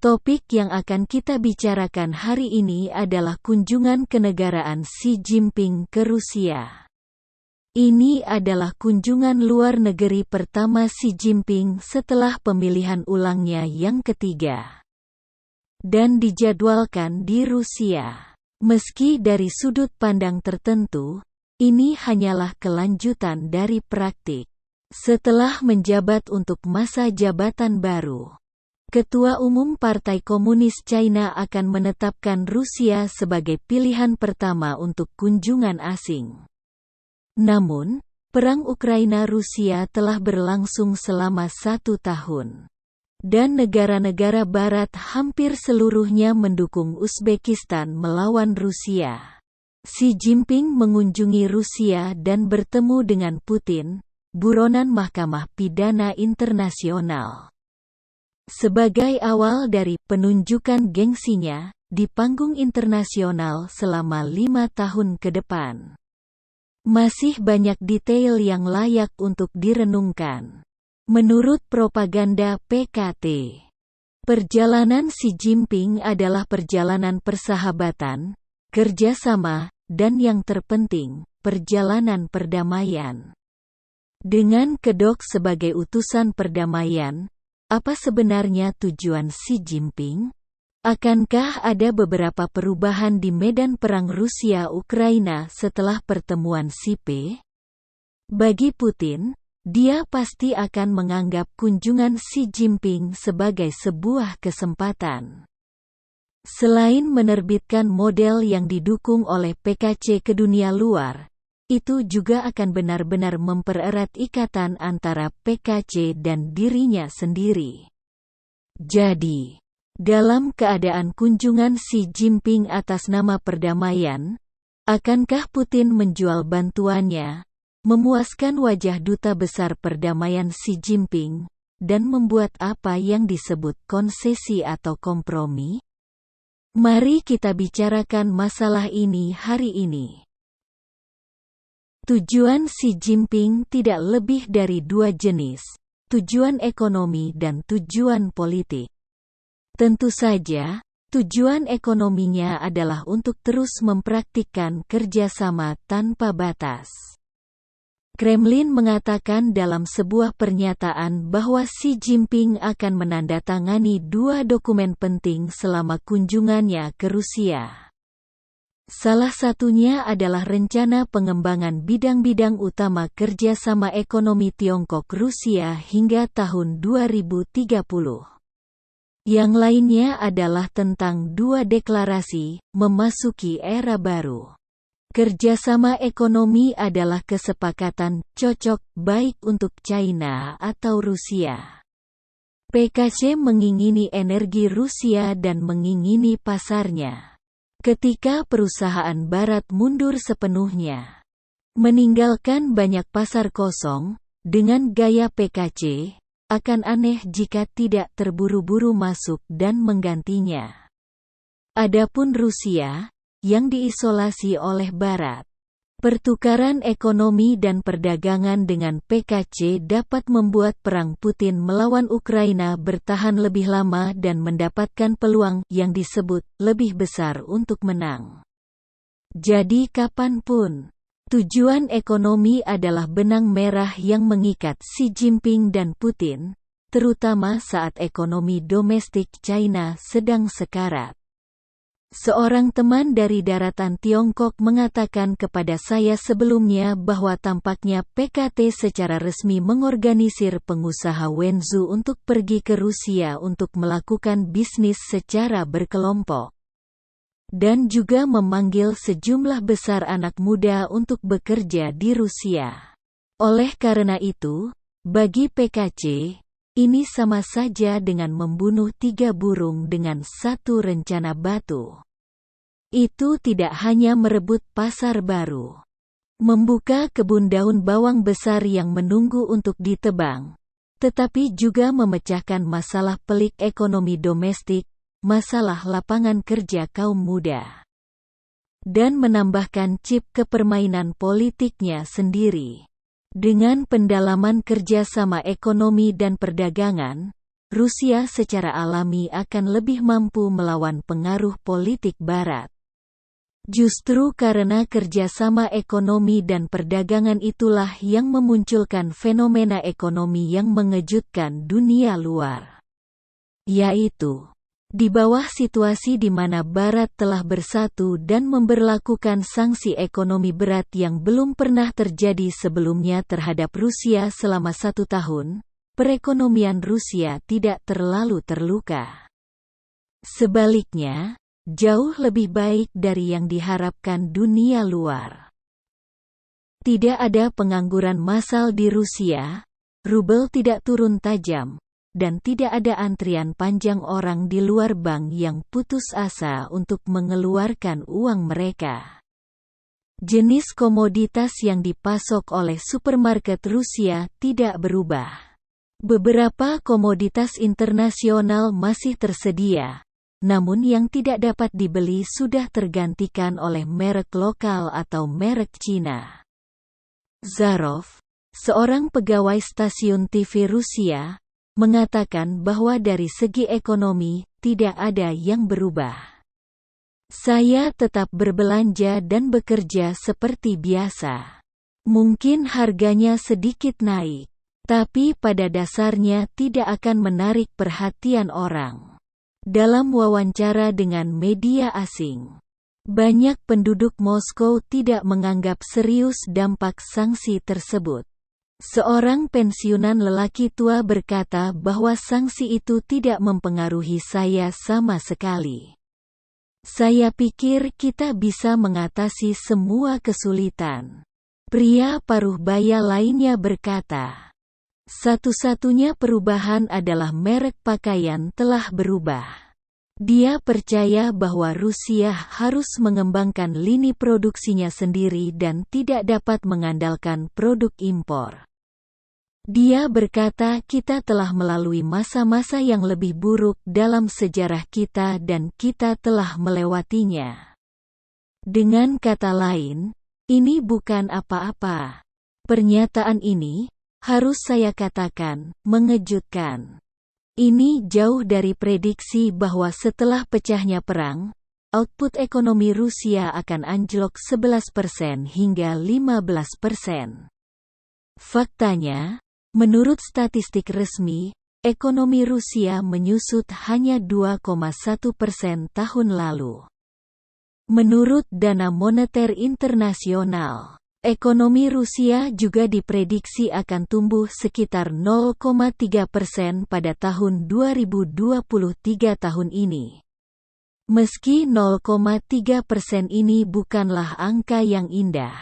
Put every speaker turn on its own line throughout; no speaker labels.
Topik yang akan kita bicarakan hari ini adalah kunjungan kenegaraan Xi Jinping ke Rusia. Ini adalah kunjungan luar negeri pertama Xi Jinping setelah pemilihan ulangnya yang ketiga. Dan dijadwalkan di Rusia. Meski dari sudut pandang tertentu, ini hanyalah kelanjutan dari praktik. Setelah menjabat untuk masa jabatan baru, Ketua Umum Partai Komunis China akan menetapkan Rusia sebagai pilihan pertama untuk kunjungan asing. Namun, perang Ukraina-Rusia telah berlangsung selama 1 tahun. Dan negara-negara Barat hampir seluruhnya mendukung Uzbekistan melawan Rusia. Xi Jinping mengunjungi Rusia dan bertemu dengan Putin, buronan Mahkamah Pidana Internasional. Sebagai awal dari penunjukan gengsinya di panggung internasional selama 5 tahun ke depan. Masih banyak detail yang layak untuk direnungkan. Menurut propaganda PKT, perjalanan Xi Jinping adalah perjalanan persahabatan, kerjasama, dan yang terpenting, perjalanan perdamaian. Dengan kedok sebagai utusan perdamaian, apa sebenarnya tujuan Xi Jinping? Akankah ada beberapa perubahan di medan perang Rusia-Ukraina setelah pertemuan Xi-P? Bagi Putin, dia pasti akan menganggap kunjungan Xi Jinping sebagai sebuah kesempatan. Selain menerbitkan model yang didukung oleh PKC ke dunia luar, itu juga akan benar-benar mempererat ikatan antara PKC dan dirinya sendiri. Jadi, dalam keadaan kunjungan Xi Jinping atas nama perdamaian, akankah Putin menjual bantuannya, memuaskan wajah duta besar perdamaian Xi Jinping, dan membuat apa yang disebut konsesi atau kompromi? Mari kita bicarakan masalah ini hari ini. Tujuan Xi Jinping tidak lebih dari 2 jenis, tujuan ekonomi dan tujuan politik. Tentu saja, tujuan ekonominya adalah untuk terus mempraktikkan kerjasama tanpa batas. Kremlin mengatakan dalam sebuah pernyataan bahwa Xi Jinping akan menandatangani 2 dokumen penting selama kunjungannya ke Rusia. Salah satunya adalah rencana pengembangan bidang-bidang utama kerjasama ekonomi Tiongkok-Rusia hingga tahun 2030. Yang lainnya adalah tentang 2 deklarasi, memasuki era baru. Kerjasama ekonomi adalah kesepakatan cocok baik untuk China atau Rusia. PKC mengingini energi Rusia dan mengingini pasarnya. Ketika perusahaan Barat mundur sepenuhnya, meninggalkan banyak pasar kosong, dengan gaya PKC, akan aneh jika tidak terburu-buru masuk dan menggantinya. Adapun Rusia, yang diisolasi oleh Barat, pertukaran ekonomi dan perdagangan dengan PKC dapat membuat perang Putin melawan Ukraina bertahan lebih lama dan mendapatkan peluang yang disebut lebih besar untuk menang. Jadi kapanpun, tujuan ekonomi adalah benang merah yang mengikat Xi Jinping dan Putin, terutama saat ekonomi domestik China sedang sekarat. Seorang teman dari daratan Tiongkok mengatakan kepada saya sebelumnya bahwa tampaknya PKT secara resmi mengorganisir pengusaha Wenzhou untuk pergi ke Rusia untuk melakukan bisnis secara berkelompok. Dan juga memanggil sejumlah besar anak muda untuk bekerja di Rusia. Oleh karena itu, bagi PKC, ini sama saja dengan membunuh 3 burung dengan 1 rencana batu. Itu tidak hanya merebut pasar baru, membuka kebun daun bawang besar yang menunggu untuk ditebang, tetapi juga memecahkan masalah pelik ekonomi domestik, masalah lapangan kerja kaum muda, dan menambahkan chip ke permainan politiknya sendiri. Dengan pendalaman kerjasama ekonomi dan perdagangan, Rusia secara alami akan lebih mampu melawan pengaruh politik Barat. Justru karena kerjasama ekonomi dan perdagangan itulah yang memunculkan fenomena ekonomi yang mengejutkan dunia luar. Yaitu, di bawah situasi di mana Barat telah bersatu dan memberlakukan sanksi ekonomi berat yang belum pernah terjadi sebelumnya terhadap Rusia selama 1 tahun, perekonomian Rusia tidak terlalu terluka. Sebaliknya, jauh lebih baik dari yang diharapkan dunia luar. Tidak ada pengangguran massal di Rusia, rubel tidak turun tajam, dan tidak ada antrian panjang orang di luar bank yang putus asa untuk mengeluarkan uang mereka. Jenis komoditas yang dipasok oleh supermarket Rusia tidak berubah. Beberapa komoditas internasional masih tersedia, namun yang tidak dapat dibeli sudah tergantikan oleh merek lokal atau merek Cina. Zarov, seorang pegawai stasiun TV Rusia, mengatakan bahwa dari segi ekonomi, tidak ada yang berubah. Saya tetap berbelanja dan bekerja seperti biasa. Mungkin harganya sedikit naik, tapi pada dasarnya tidak akan menarik perhatian orang. Dalam wawancara dengan media asing, banyak penduduk Moskow tidak menganggap serius dampak sanksi tersebut. Seorang pensiunan lelaki tua berkata bahwa sanksi itu tidak mempengaruhi saya sama sekali. Saya pikir kita bisa mengatasi semua kesulitan. Pria paruh baya lainnya berkata, satu-satunya perubahan adalah merek pakaian telah berubah. Dia percaya bahwa Rusia harus mengembangkan lini produksinya sendiri dan tidak dapat mengandalkan produk impor. Dia berkata kita telah melalui masa-masa yang lebih buruk dalam sejarah kita dan kita telah melewatinya. Dengan kata lain, ini bukan apa-apa. Pernyataan ini, harus saya katakan, mengejutkan. Ini jauh dari prediksi bahwa setelah pecahnya perang, output ekonomi Rusia akan anjlok 11% hingga 15%. Faktanya, menurut statistik resmi, ekonomi Rusia menyusut hanya 2,1% tahun lalu. Menurut Dana Moneter Internasional, ekonomi Rusia juga diprediksi akan tumbuh sekitar 0,3% pada tahun 2023 tahun ini. Meski 0,3% ini bukanlah angka yang indah,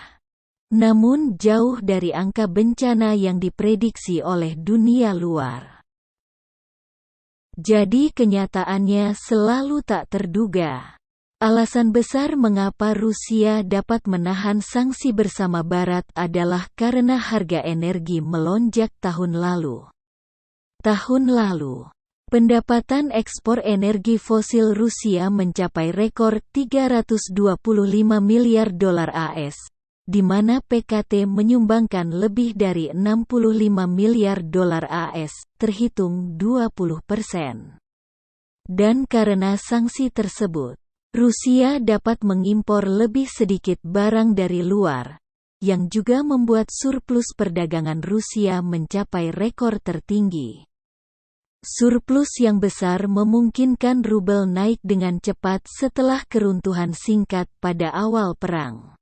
namun jauh dari angka bencana yang diprediksi oleh dunia luar. Jadi kenyataannya selalu tak terduga. Alasan besar mengapa Rusia dapat menahan sanksi bersama Barat adalah karena harga energi melonjak tahun lalu. Tahun lalu, pendapatan ekspor energi fosil Rusia mencapai rekor $325 miliar AS. Di mana PKT menyumbangkan lebih dari $65 miliar AS, terhitung 20%. Dan karena sanksi tersebut, Rusia dapat mengimpor lebih sedikit barang dari luar, yang juga membuat surplus perdagangan Rusia mencapai rekor tertinggi. Surplus yang besar memungkinkan rubel naik dengan cepat setelah keruntuhan singkat pada awal perang.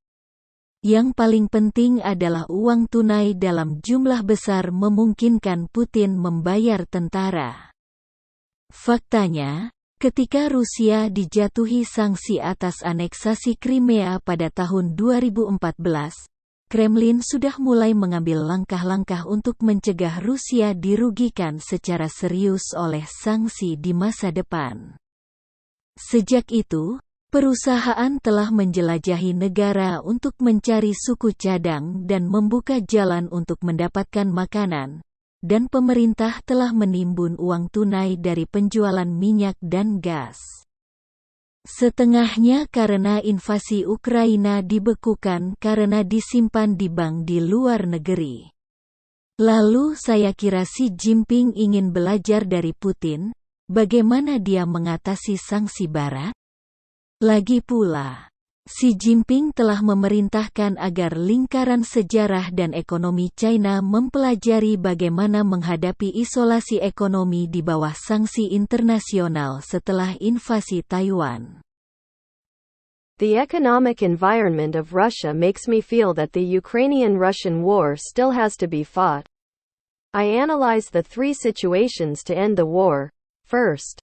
Yang paling penting adalah uang tunai dalam jumlah besar memungkinkan Putin membayar tentara. Faktanya, ketika Rusia dijatuhi sanksi atas aneksasi Crimea pada tahun 2014, Kremlin sudah mulai mengambil langkah-langkah untuk mencegah Rusia dirugikan secara serius oleh sanksi di masa depan. Sejak itu, perusahaan telah menjelajahi negara untuk mencari suku cadang dan membuka jalan untuk mendapatkan makanan, dan pemerintah telah menimbun uang tunai dari penjualan minyak dan gas. Setengahnya karena invasi Ukraina dibekukan karena disimpan di bank di luar negeri. Lalu saya kira Xi Jinping ingin belajar dari Putin, bagaimana dia mengatasi sanksi Barat? Lagi pula, Xi Jinping telah memerintahkan agar lingkaran sejarah dan ekonomi China mempelajari bagaimana menghadapi isolasi ekonomi di bawah sanksi internasional setelah invasi Taiwan.
The economic environment of Russia makes me feel that the Ukrainian-Russian war still has to be fought. I analyze the three situations to end the war. First,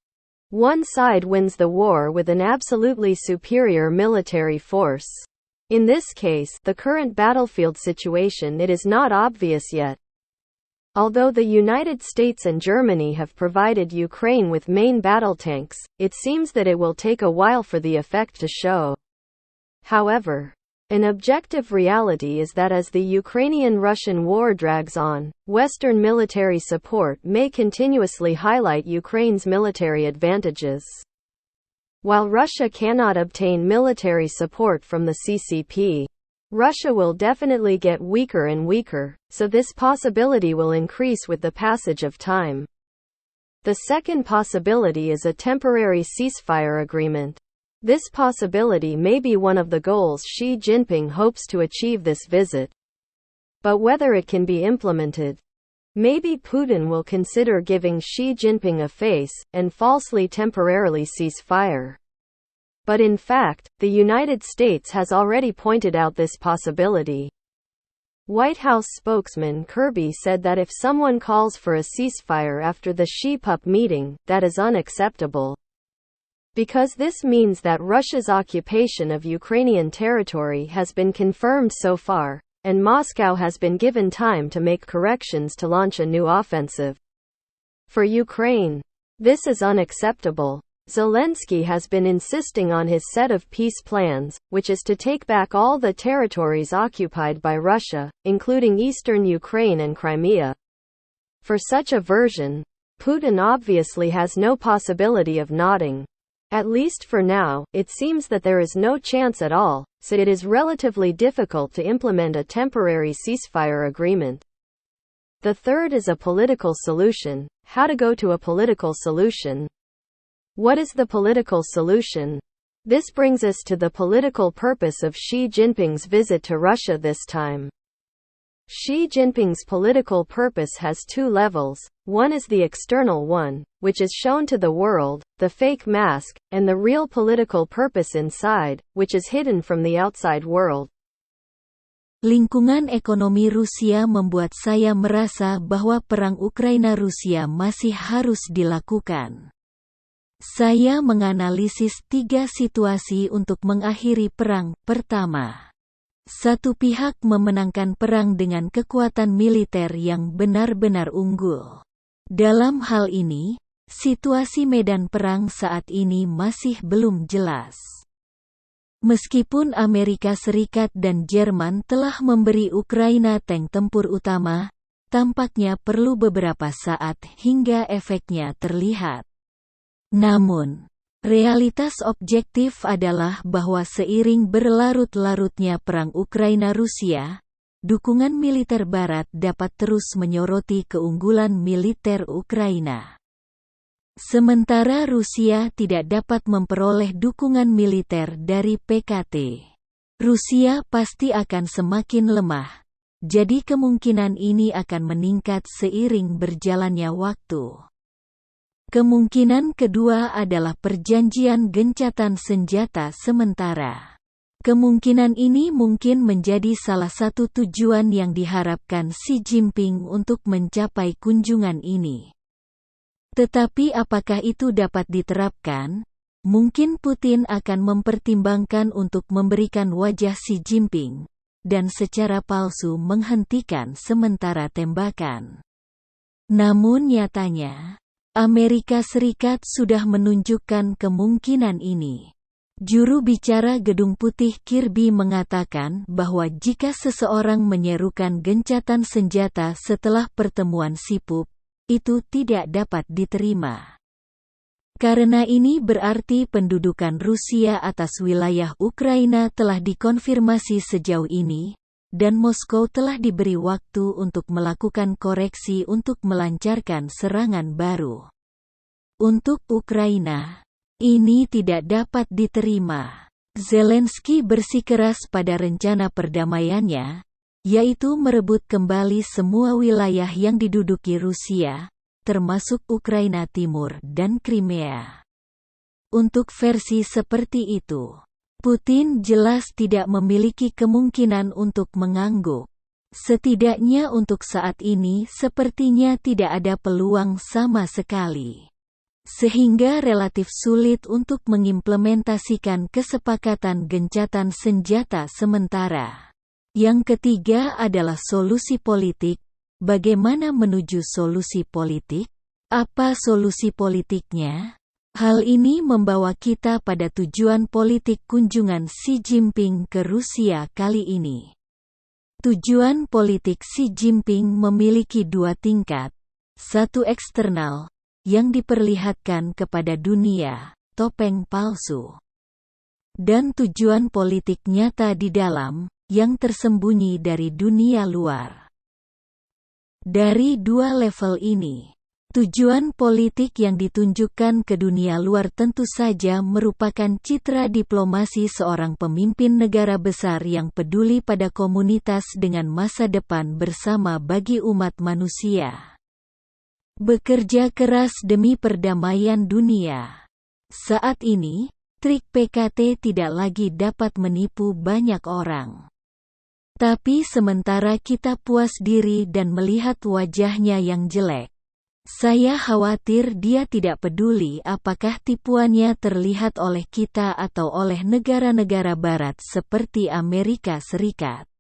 one side wins the war with an absolutely superior military force. In this case, the current battlefield situation, it is not obvious yet. Although the United States and Germany have provided Ukraine with main battle tanks, it seems that it will take a while for the effect to show. However, an objective reality is that as the Ukrainian-Russian war drags on, Western military support may continuously highlight Ukraine's military advantages. While Russia cannot obtain military support from the CCP, Russia will definitely get weaker and weaker, so this possibility will increase with the passage of time. The second possibility is a temporary ceasefire agreement. This possibility may be one of the goals Xi Jinping hopes to achieve this visit. But whether it can be implemented, maybe Putin will consider giving Xi Jinping a face, and falsely temporarily cease fire. But in fact, the United States has already pointed out this possibility. White House spokesman Kirby said that if someone calls for a ceasefire after the Xi-Pup meeting, that is unacceptable. Because this means that Russia's occupation of Ukrainian territory has been confirmed so far, and Moscow has been given time to make corrections to launch a new offensive. For Ukraine, this is unacceptable. Zelensky has been insisting on his set of peace plans, which is to take back all the territories occupied by Russia, including eastern Ukraine and Crimea. For such a version, Putin obviously has no possibility of nodding. At least for now, it seems that there is no chance at all, so it is relatively difficult to implement a temporary ceasefire agreement. The third is a political solution. How to go to a political solution? What is the political solution? This brings us to the political purpose of Xi Jinping's visit to Russia this time. Xi Jinping's political purpose has two levels. One is the external one, which is shown to the world, the fake mask, and the real political purpose inside, which is hidden from the outside world.
Lingkungan ekonomi Rusia membuat saya merasa bahwa perang Ukraina-Rusia masih harus dilakukan. Saya menganalisis tiga situasi untuk mengakhiri perang. Pertama, satu pihak memenangkan perang dengan kekuatan militer yang benar-benar unggul. Dalam hal ini, situasi medan perang saat ini masih belum jelas. Meskipun Amerika Serikat dan Jerman telah memberi Ukraina tank tempur utama, tampaknya perlu beberapa saat hingga efeknya terlihat. Namun, realitas objektif adalah bahwa seiring berlarut-larutnya perang Ukraina-Rusia, dukungan militer Barat dapat terus menyoroti keunggulan militer Ukraina. Sementara Rusia tidak dapat memperoleh dukungan militer dari PKT, Rusia pasti akan semakin lemah. Jadi kemungkinan ini akan meningkat seiring berjalannya waktu. Kemungkinan kedua adalah perjanjian gencatan senjata sementara. Kemungkinan ini mungkin menjadi salah satu tujuan yang diharapkan Xi Jinping untuk mencapai kunjungan ini. Tetapi apakah itu dapat diterapkan? Mungkin Putin akan mempertimbangkan untuk memberikan wajah Xi Jinping, dan secara palsu menghentikan sementara tembakan. Namun nyatanya, Amerika Serikat sudah menunjukkan kemungkinan ini. Juru bicara Gedung Putih Kirby mengatakan bahwa jika seseorang menyerukan gencatan senjata setelah pertemuan SIPUP, itu tidak dapat diterima. Karena ini berarti pendudukan Rusia atas wilayah Ukraina telah dikonfirmasi sejauh ini, dan Moskow telah diberi waktu untuk melakukan koreksi untuk melancarkan serangan baru. Untuk Ukraina, ini tidak dapat diterima. Zelensky bersikeras pada rencana perdamaiannya, yaitu merebut kembali semua wilayah yang diduduki Rusia, termasuk Ukraina Timur dan Crimea. Untuk versi seperti itu, Putin jelas tidak memiliki kemungkinan untuk mengangguk. Setidaknya untuk saat ini sepertinya tidak ada peluang sama sekali. Sehingga relatif sulit untuk mengimplementasikan kesepakatan gencatan senjata sementara. Yang ketiga adalah solusi politik. Bagaimana menuju solusi politik? Apa solusi politiknya? Hal ini membawa kita pada tujuan politik kunjungan Xi Jinping ke Rusia kali ini. Tujuan politik Xi Jinping memiliki dua tingkat. Satu eksternal, yang diperlihatkan kepada dunia, topeng palsu. Dan tujuan politik nyata di dalam, yang tersembunyi dari dunia luar. Dari dua level ini, tujuan politik yang ditunjukkan ke dunia luar tentu saja merupakan citra diplomasi seorang pemimpin negara besar yang peduli pada komunitas dengan masa depan bersama bagi umat manusia. Bekerja keras demi perdamaian dunia. Saat ini, trik PKT tidak lagi dapat menipu banyak orang. Tapi sementara kita puas diri dan melihat wajahnya yang jelek, saya khawatir dia tidak peduli apakah tipuannya terlihat oleh kita atau oleh negara-negara barat seperti Amerika Serikat.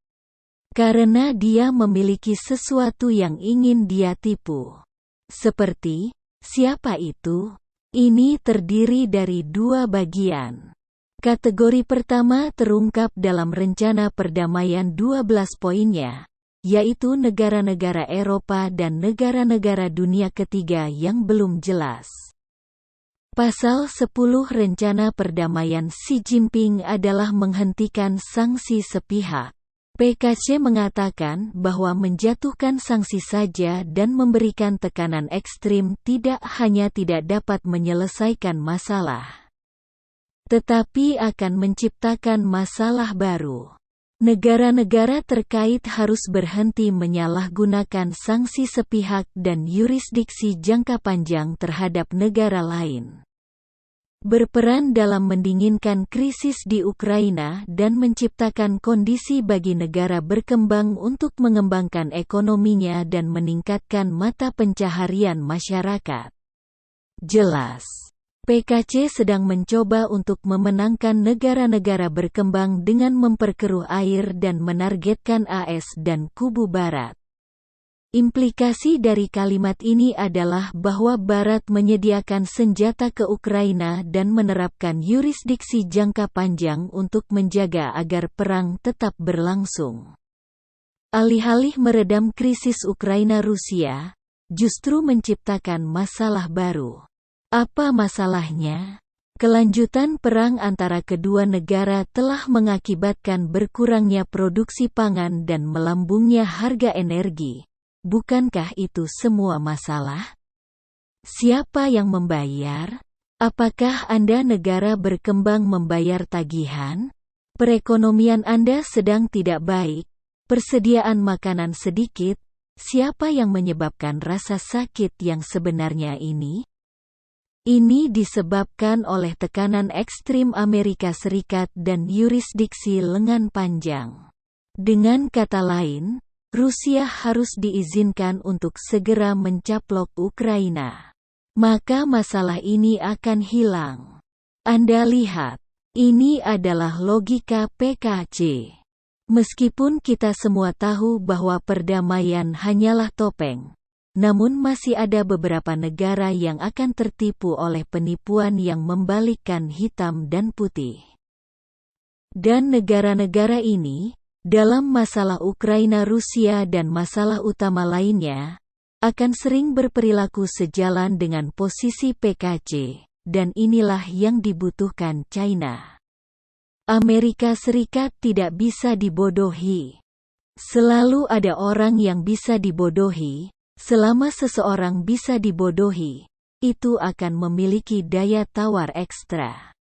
Karena dia memiliki sesuatu yang ingin dia tipu. Seperti, siapa itu? Ini terdiri dari dua bagian. Kategori pertama terungkap dalam rencana perdamaian 12 poinnya, yaitu negara-negara Eropa dan negara-negara dunia ketiga yang belum jelas. Pasal 10 rencana perdamaian Xi Jinping adalah menghentikan sanksi sepihak. PKC mengatakan bahwa menjatuhkan sanksi saja dan memberikan tekanan ekstrim tidak hanya tidak dapat menyelesaikan masalah, tetapi akan menciptakan masalah baru. Negara-negara terkait harus berhenti menyalahgunakan sanksi sepihak dan yurisdiksi jangka panjang terhadap negara lain. Berperan dalam mendinginkan krisis di Ukraina dan menciptakan kondisi bagi negara berkembang untuk mengembangkan ekonominya dan meningkatkan mata pencaharian masyarakat. Jelas, PKC sedang mencoba untuk memenangkan negara-negara berkembang dengan memperkeruh air dan menargetkan AS dan kubu Barat. Implikasi dari kalimat ini adalah bahwa Barat menyediakan senjata ke Ukraina dan menerapkan yurisdiksi jangka panjang untuk menjaga agar perang tetap berlangsung. Alih-alih meredam krisis Ukraina-Rusia, justru menciptakan masalah baru. Apa masalahnya? Kelanjutan perang antara kedua negara telah mengakibatkan berkurangnya produksi pangan dan melambungnya harga energi. Bukankah itu semua masalah? Siapa yang membayar? Apakah Anda negara berkembang membayar tagihan? Perekonomian Anda sedang tidak baik, persediaan makanan sedikit. Siapa yang menyebabkan rasa sakit yang sebenarnya ini? Ini disebabkan oleh tekanan ekstrim Amerika Serikat dan yurisdiksi lengan panjang. Dengan kata lain, Rusia harus diizinkan untuk segera mencaplok Ukraina. Maka masalah ini akan hilang. Anda lihat, ini adalah logika PKC. Meskipun kita semua tahu bahwa perdamaian hanyalah topeng, namun masih ada beberapa negara yang akan tertipu oleh penipuan yang membalikkan hitam dan putih. Dan negara-negara ini, dalam masalah Ukraina-Rusia dan masalah utama lainnya, akan sering berperilaku sejalan dengan posisi PKC, dan inilah yang dibutuhkan China. Amerika Serikat tidak bisa dibodohi. Selalu ada orang yang bisa dibodohi. Selama seseorang bisa dibodohi, itu akan memiliki daya tawar ekstra.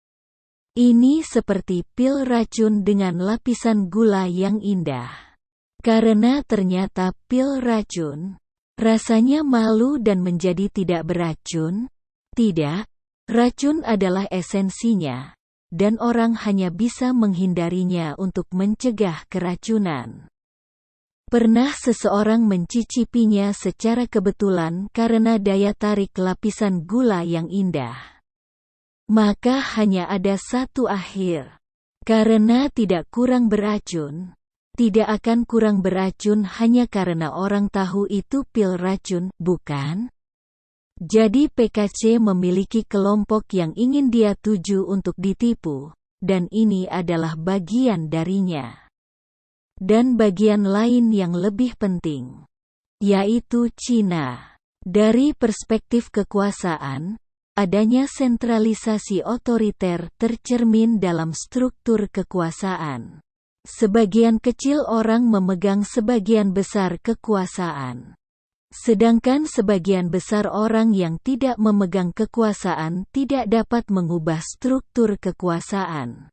Ini seperti pil racun dengan lapisan gula yang indah. Karena ternyata pil racun rasanya malu dan menjadi tidak beracun. Tidak, racun adalah esensinya, dan orang hanya bisa menghindarinya untuk mencegah keracunan. Pernah seseorang mencicipinya secara kebetulan karena daya tarik lapisan gula yang indah. Maka hanya ada satu akhir. Karena tidak kurang beracun. Tidak akan kurang beracun hanya karena orang tahu itu pil racun, bukan? Jadi PKC memiliki kelompok yang ingin dia tuju untuk ditipu, dan ini adalah bagian darinya. Dan bagian lain yang lebih penting, yaitu Cina. Dari perspektif kekuasaan, adanya sentralisasi otoriter tercermin dalam struktur kekuasaan. Sebagian kecil orang memegang sebagian besar kekuasaan. Sedangkan sebagian besar orang yang tidak memegang kekuasaan tidak dapat mengubah struktur kekuasaan.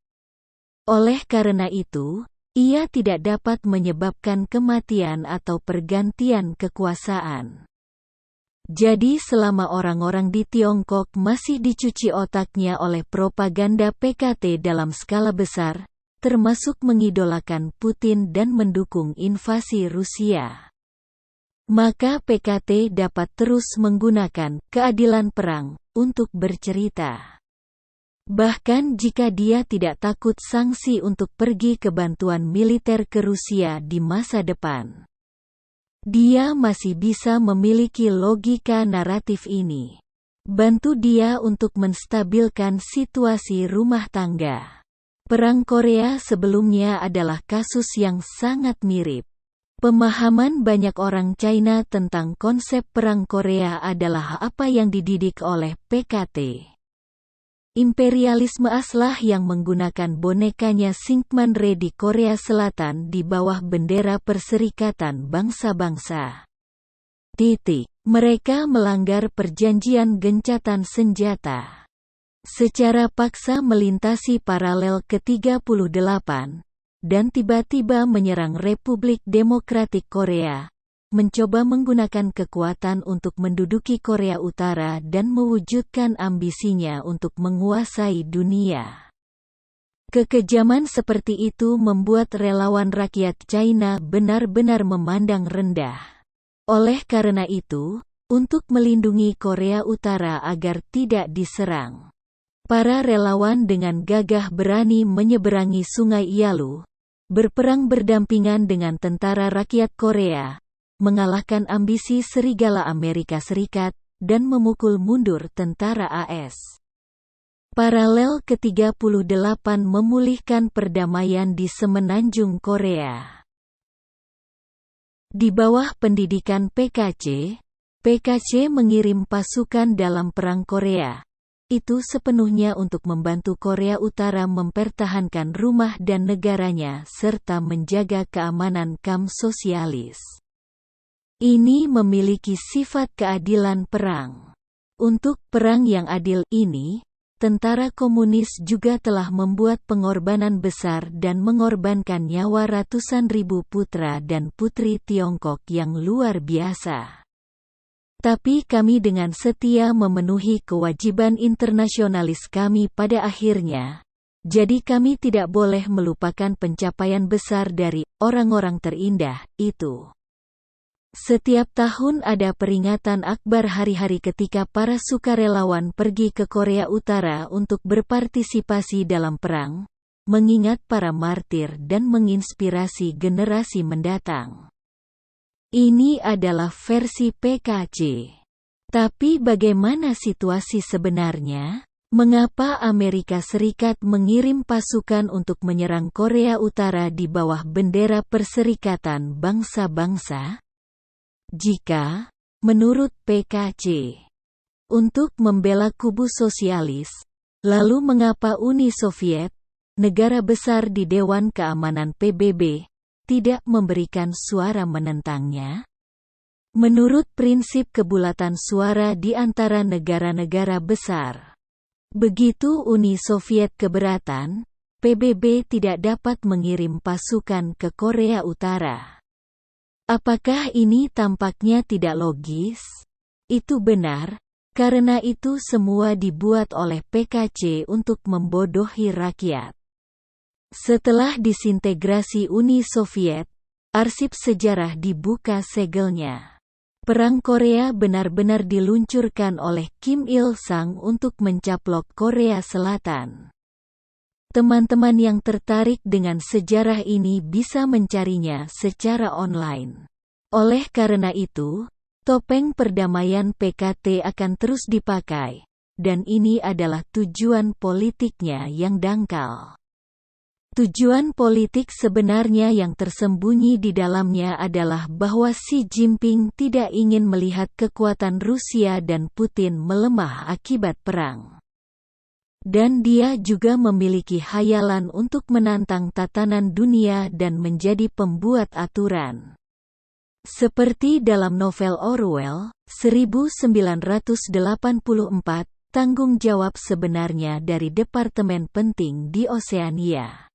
Oleh karena itu, ia tidak dapat menyebabkan kematian atau pergantian kekuasaan. Jadi selama orang-orang di Tiongkok masih dicuci otaknya oleh propaganda PKT dalam skala besar, termasuk mengidolakan Putin dan mendukung invasi Rusia, maka PKT dapat terus menggunakan keadilan perang untuk bercerita. Bahkan jika dia tidak takut sanksi untuk pergi ke bantuan militer ke Rusia di masa depan, dia masih bisa memiliki logika naratif ini. Bantu dia untuk menstabilkan situasi rumah tangga. Perang Korea sebelumnya adalah kasus yang sangat mirip. Pemahaman banyak orang China tentang konsep Perang Korea adalah apa yang dididik oleh PKT. Imperialisme aslah yang menggunakan bonekanya Syngman Rhee di Korea Selatan di bawah bendera Perserikatan Bangsa-Bangsa. Mereka melanggar perjanjian gencatan senjata. Secara paksa melintasi paralel ke-38, dan tiba-tiba menyerang Republik Demokratik Korea, mencoba menggunakan kekuatan untuk menduduki Korea Utara dan mewujudkan ambisinya untuk menguasai dunia. Kekejaman seperti itu membuat relawan rakyat China benar-benar memandang rendah. Oleh karena itu, untuk melindungi Korea Utara agar tidak diserang, para relawan dengan gagah berani menyeberangi Sungai Yalu, berperang berdampingan dengan tentara rakyat Korea, mengalahkan ambisi serigala Amerika Serikat, dan memukul mundur tentara AS. Paralel ke-38 memulihkan perdamaian di semenanjung Korea. Di bawah pendidikan PKC mengirim pasukan dalam Perang Korea. Itu sepenuhnya untuk membantu Korea Utara mempertahankan rumah dan negaranya serta menjaga keamanan kaum sosialis. Ini memiliki sifat keadilan perang. Untuk perang yang adil ini, tentara komunis juga telah membuat pengorbanan besar dan mengorbankan nyawa ratusan ribu putra dan putri Tiongkok yang luar biasa. Tapi kami dengan setia memenuhi kewajiban internasionalis kami pada akhirnya. Jadi kami tidak boleh melupakan pencapaian besar dari orang-orang terindah itu. Setiap tahun ada peringatan akbar hari-hari ketika para sukarelawan pergi ke Korea Utara untuk berpartisipasi dalam perang, mengingat para martir dan menginspirasi generasi mendatang. Ini adalah versi PKC. Tapi bagaimana situasi sebenarnya? Mengapa Amerika Serikat mengirim pasukan untuk menyerang Korea Utara di bawah bendera Perserikatan Bangsa-Bangsa? Jika, menurut PKC, untuk membela kubu sosialis, lalu mengapa Uni Soviet, negara besar di Dewan Keamanan PBB, tidak memberikan suara menentangnya? Menurut prinsip kebulatan suara di antara negara-negara besar, begitu Uni Soviet keberatan, PBB tidak dapat mengirim pasukan ke Korea Utara. Apakah ini tampaknya tidak logis? Itu benar, karena itu semua dibuat oleh PKC untuk membodohi rakyat. Setelah disintegrasi Uni Soviet, arsip sejarah dibuka segelnya. Perang Korea benar-benar diluncurkan oleh Kim Il-sung untuk mencaplok Korea Selatan. Teman-teman yang tertarik dengan sejarah ini bisa mencarinya secara online. Oleh karena itu, topeng perdamaian PKT akan terus dipakai, dan ini adalah tujuan politiknya yang dangkal. Tujuan politik sebenarnya yang tersembunyi di dalamnya adalah bahwa Xi Jinping tidak ingin melihat kekuatan Rusia dan Putin melemah akibat perang. Dan dia juga memiliki hayalan untuk menantang tatanan dunia dan menjadi pembuat aturan. Seperti dalam novel Orwell, 1984, tanggung jawab sebenarnya dari Departemen Penting di Oseania.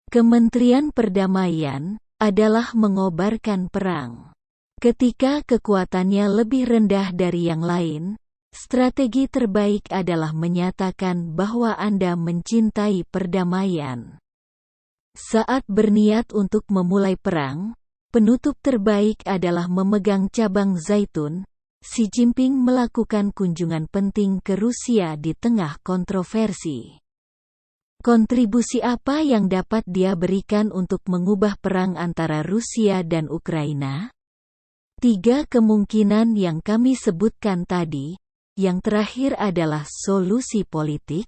Kementerian Perdamaian adalah mengobarkan perang. Ketika kekuatannya lebih rendah dari yang lain, strategi terbaik adalah menyatakan bahwa Anda mencintai perdamaian. Saat berniat untuk memulai perang, penutup terbaik adalah memegang cabang zaitun. Xi Jinping melakukan kunjungan penting ke Rusia di tengah kontroversi. Kontribusi apa yang dapat dia berikan untuk mengubah perang antara Rusia dan Ukraina? 3 kemungkinan yang kami sebutkan tadi. Yang terakhir adalah solusi politik.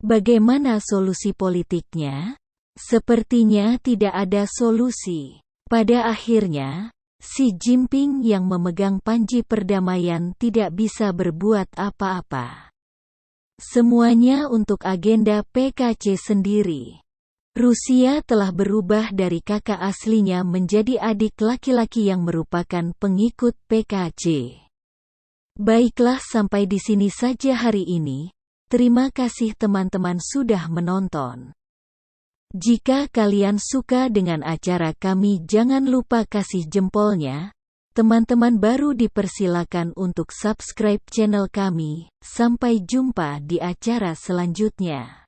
Bagaimana solusi politiknya? Sepertinya tidak ada solusi. Pada akhirnya, Xi Jinping yang memegang panji perdamaian tidak bisa berbuat apa-apa. Semuanya untuk agenda PKC sendiri. Rusia telah berubah dari kakak aslinya menjadi adik laki-laki yang merupakan pengikut PKC. Baiklah, sampai di sini saja hari ini. Terima kasih teman-teman sudah menonton. Jika kalian suka dengan acara kami, jangan lupa kasih jempolnya. Teman-teman baru dipersilakan untuk subscribe channel kami. Sampai jumpa di acara selanjutnya.